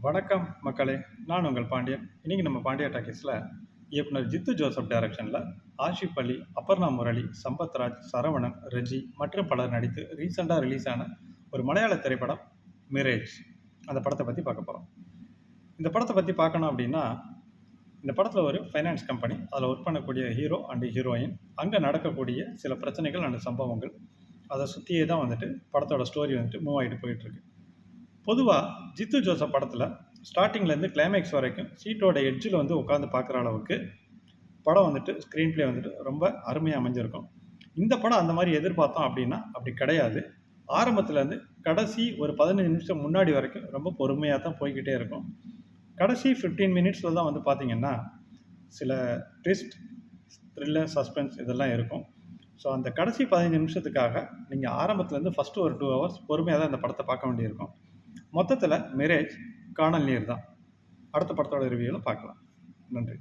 வணக்கம் மக்களே. நான் உங்கள் பாண்டியன். இன்றைக்கி நம்ம பாண்டியா டாக்கீஸில் இயக்குனர் ஜித்து ஜோசப் டைரக்ஷனில் ஆஷிப் அலி, அபர்ணா முரளி, சம்பத்ராஜ், சரவணன், ரெஜி மற்றும் பலர் நடித்து ரீசெண்டாக ரிலீஸ் ஆன ஒரு மலையாள திரைப்படம் மிரேஜ். அந்த படத்தை பற்றி பார்க்க போகிறோம். இந்த படத்தை பற்றி பார்க்கணும் அப்படின்னா, இந்த படத்தில் ஒரு ஃபைனான்ஸ் கம்பெனி, அதில் ஒர்க் பண்ணக்கூடிய ஹீரோ அண்டு ஹீரோயின், அங்கே நடக்கக்கூடிய சில பிரச்சனைகள் அண்டு சம்பவங்கள், அதை சுற்றியே தான் படத்தோட ஸ்டோரி மூவ் ஆகிட்டு போயிட்டுருக்கு. பொதுவாக ஜித்து ஜோசப் படத்தில் ஸ்டார்டிங்லேருந்து கிளைமேக்ஸ் வரைக்கும் சீட்டோட எட்ஜில் உட்காந்து பார்க்குற அளவுக்கு படம் ஸ்க்ரீன் ப்ளே ரொம்ப அருமையாக அமைஞ்சிருக்கும். இந்த படம் அந்த மாதிரி எதிர்பார்த்தோம் அப்படின்னா அப்படி கிடையாது. ஆரம்பத்துலேருந்து கடைசி ஒரு 15 நிமிஷம் முன்னாடி வரைக்கும் ரொம்ப பொறுமையாக தான் போய்கிட்டே இருக்கும். கடைசி 15 மினிட்ஸில் தான் பார்த்திங்கன்னா சில ட்விஸ்ட், த்ரில்லர், சஸ்பென்ஸ் இதெல்லாம் இருக்கும். ஸோ அந்த கடைசி 15 நிமிஷத்துக்காக நீங்கள் ஆரம்பத்துலேருந்து ஃபஸ்ட்டு ஒரு 2 ஹவர்ஸ் பொறுமையாக தான் இந்த படத்தை பார்க்க வேண்டியிருக்கும். மொத்தத்தில் மிரேஜ் காணல் நீர் தான். அடுத்த படத்தோட ரிவ்யூவில் பார்க்கலாம். நன்றி.